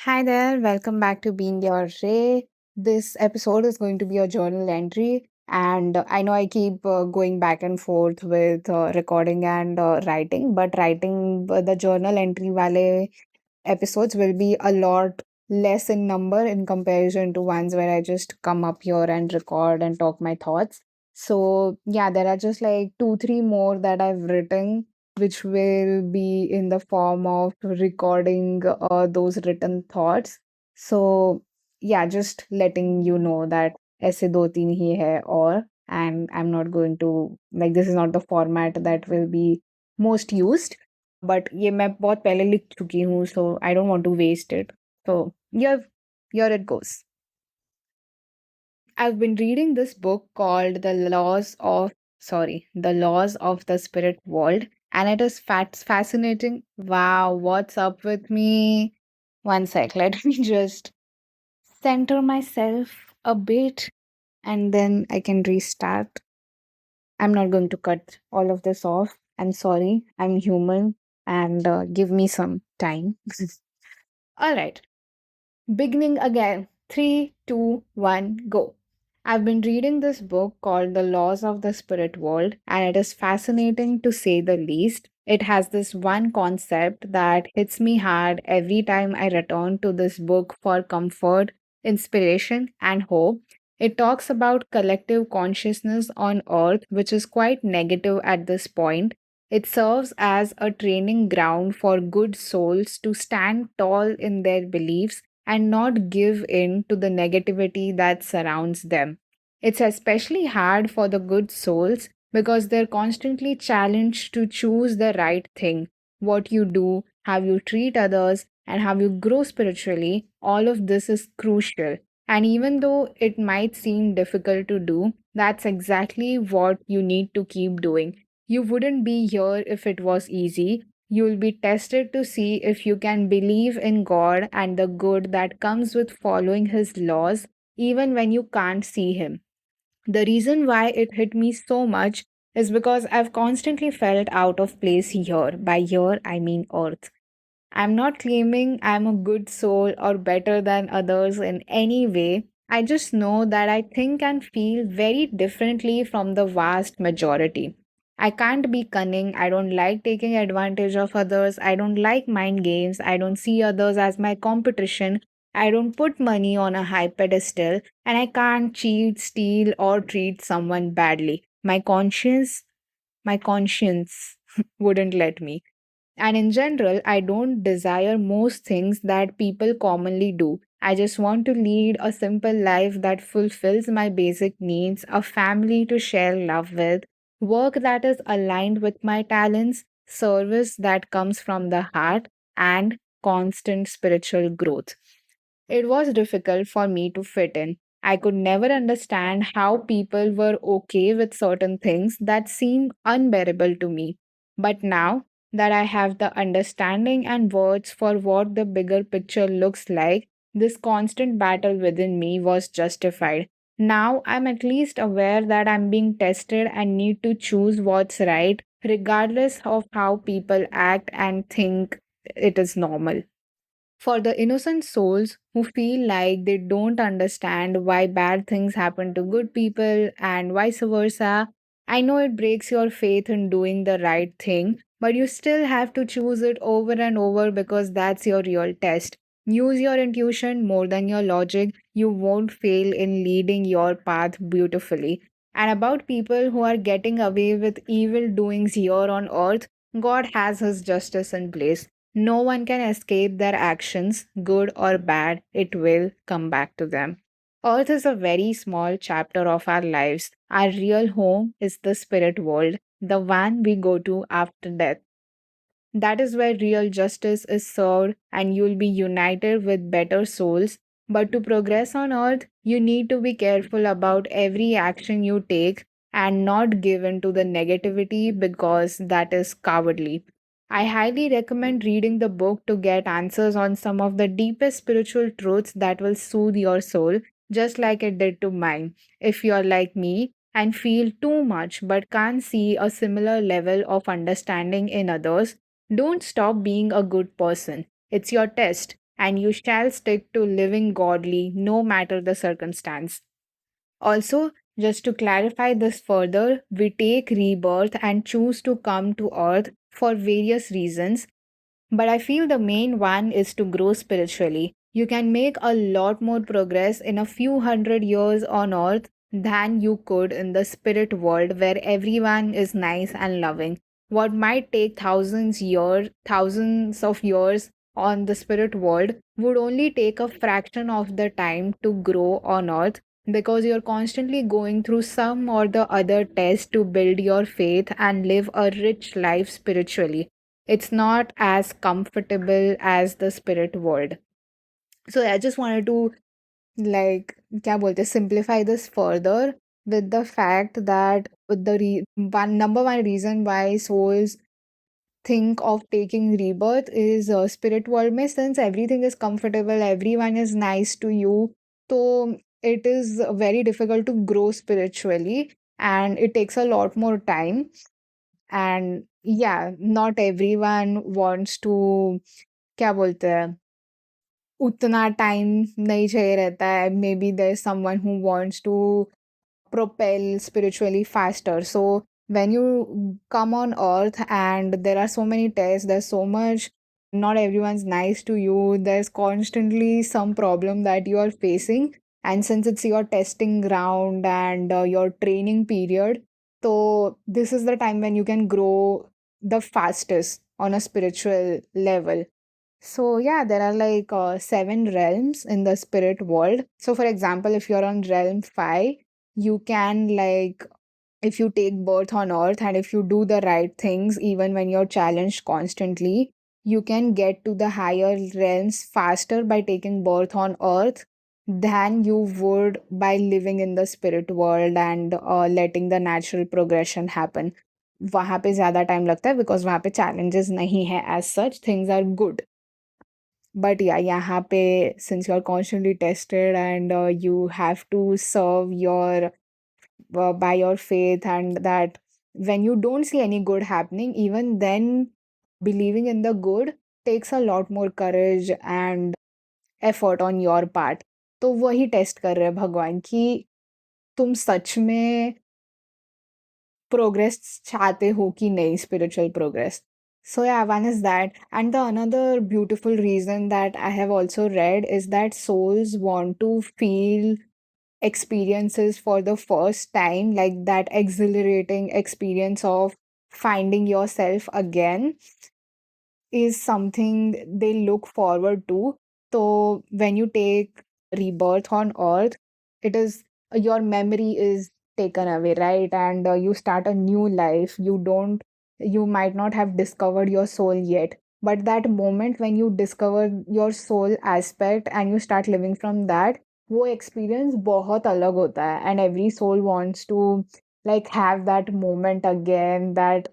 Hi there, welcome back to Being Your Ray. This episode is going to be a journal entry, and I know I keep going back and forth with recording and writing, but writing the journal entry wale episodes will be a lot less in number in comparison to ones where I just come up here and record and talk my thoughts. So, yeah, there are just like two, three more that I've written, which will be in the form of recording those written thoughts. So, yeah, just letting you know that ऐसे दो तीन ही है और and I'm not going to like this is not the format that will be most used. But ये मैं बहुत पहले लिख चुकी हूँ so I don't want to waste it so here it goes I've been reading this book called The Laws of the Spirit World, and it is fascinating. Wow, what's up with me? One sec, let me just center myself a bit and then I can restart. I'm not going to cut all of this off. I'm sorry, I'm human, and give me some time. All right. Beginning again. Three, two, one, go. I've been reading this book called The Laws of the Spirit World, and it is fascinating to say the least. It has this one concept that hits me hard every time I return to this book for comfort, inspiration, and hope. It talks about collective consciousness on earth, which is quite negative at this point. It serves as a training ground for good souls to stand tall in their beliefs and not give in to the negativity that surrounds them. It's especially hard for the good souls because they're constantly challenged to choose the right thing. What you do, how you treat others, and how you grow spiritually, all of this is crucial. And even though it might seem difficult to do, that's exactly what you need to keep doing. You wouldn't be here if it was easy. You will be tested to see if you can believe in God and the good that comes with following His laws, even when you can't see Him. The reason why it hit me so much is because I've constantly felt out of place here. By here, I mean earth. I'm not claiming I'm a good soul or better than others in any way. I just know that I think and feel very differently from the vast majority. I can't be cunning. I don't like taking advantage of others. I don't like mind games. I don't see others as my competition. I don't put money on a high pedestal. And I can't cheat, steal, or treat someone badly. My conscience wouldn't let me. And in general, I don't desire most things that people commonly do. I just want to lead a simple life that fulfills my basic needs, a family to share love with, work that is aligned with my talents, service that comes from the heart, and constant spiritual growth. It was difficult for me to fit in. I could never understand how people were okay with certain things that seemed unbearable to me. But now that I have the understanding and words for what the bigger picture looks like, this constant battle within me was justified. Now I'm at least aware that I'm being tested and need to choose what's right, regardless of how people act and think it is normal. For the innocent souls who feel like they don't understand why bad things happen to good people and vice versa, I know it breaks your faith in doing the right thing, but you still have to choose it over and over because that's your real test. Use your intuition more than your logic. You won't fail in leading your path beautifully. And about people who are getting away with evil doings here on earth, God has His justice in place. No one can escape their actions, good or bad, it will come back to them. Earth is a very small chapter of our lives. Our real home is the spirit world, the one we go to after death. That is where real justice is served and you'll be united with better souls. But to progress on earth, you need to be careful about every action you take and not give in to the negativity because that is cowardly. I highly recommend reading the book to get answers on some of the deepest spiritual truths that will soothe your soul, just like it did to mine. If you're like me and feel too much but can't see a similar level of understanding in others, don't stop being a good person. It's your test. and you shall stick to living godly no matter the circumstance. Also, just to clarify this further, we take rebirth and choose to come to earth for various reasons, but I feel the main one is to grow spiritually. You can make a lot more progress in a few hundred years on earth than you could in the spirit world where everyone is nice and loving. What might take thousands of years on the spirit world would only take a fraction of the time to grow on earth because you're constantly going through some or the other test to build your faith and live a rich life spiritually. It's not as comfortable as the spirit world. So I just wanted to like क्या बोलते हैं, simplify this further with the fact that one reason why souls think of taking rebirth is spirit world mein, since everything is comfortable, everyone is nice to you, so it is very difficult to grow spiritually and it takes a lot more time. And yeah, not everyone wants to क्या बोलते हैं उतना time नहीं चाहिए रहता है. Maybe there is someone who wants to propel spiritually faster. So when you come on earth and there are so many tests, there's so much, not everyone's nice to you, there's constantly some problem that you are facing. And since it's your testing ground and your training period, so this is the time when you can grow the fastest on a spiritual level. So yeah, there are like seven realms in the spirit world. So for example, if you're on realm 5, you can like, if you take birth on earth and if you do the right things even when you're challenged constantly, you can get to the higher realms faster by taking birth on earth than you would by living in the spirit world and letting the natural progression happen. वहां पे ज्यादा time लगता है because वहां पे challenges नहीं है as such, things are good. But yeah, यहाँ पे since you're constantly tested and you have to serve your by your faith, and that when you don't see any good happening, even then believing in the good takes a lot more courage and effort on your part. तो वही test कर रहे हैं भगवान कि तुम सच में progress चाहते हो कि नहीं, spiritual progress. So yeah, one is that. And the another beautiful reason that I have also read is that souls want to feel experiences for the first time, like that exhilarating experience of finding yourself again is something they look forward to. So when you take rebirth on earth, it is your memory is taken away, right? And you start a new life. You might not have discovered your soul yet. But that moment when you discover your soul aspect and you start living from that, वो experience बहुत अलग होता है. And every soul wants to like have that moment again, that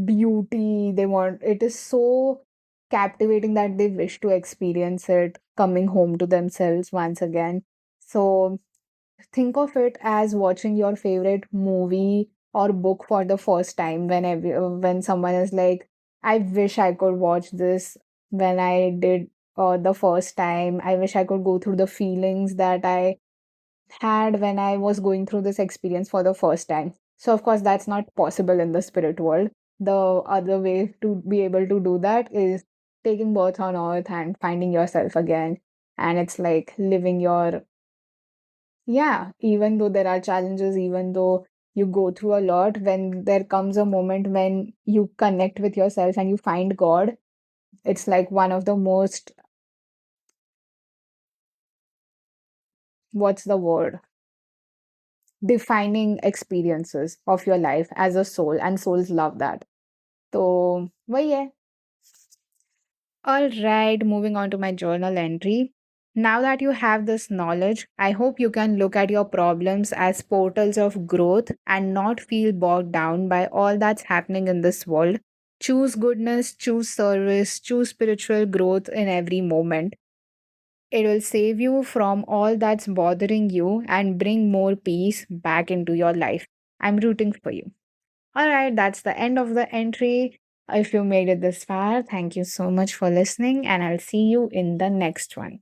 beauty they want. It is so captivating that they wish to experience it coming home to themselves once again. So think of it as watching your favorite movie or book for the first time. When someone is like, I wish I could watch this when I did the first time. I wish I could go through the feelings that I had when I was going through this experience for the first time. So, of course, that's not possible in the spirit world. The other way to be able to do that is taking birth on earth and finding yourself again. And it's like living your, yeah, even though there are challenges, even though you go through a lot, when there comes a moment when you connect with yourself and you find God, it's like one of the most, what's the word? Defining experiences of your life as a soul, and souls love that. So, well, yeah. All right, moving on to my journal entry. Now that you have this knowledge, I hope you can look at your problems as portals of growth and not feel bogged down by all that's happening in this world. Choose goodness, choose service, choose spiritual growth in every moment. It will save you from all that's bothering you and bring more peace back into your life. I'm rooting for you. All right, that's the end of the entry. If you made it this far, thank you so much for listening, and I'll see you in the next one.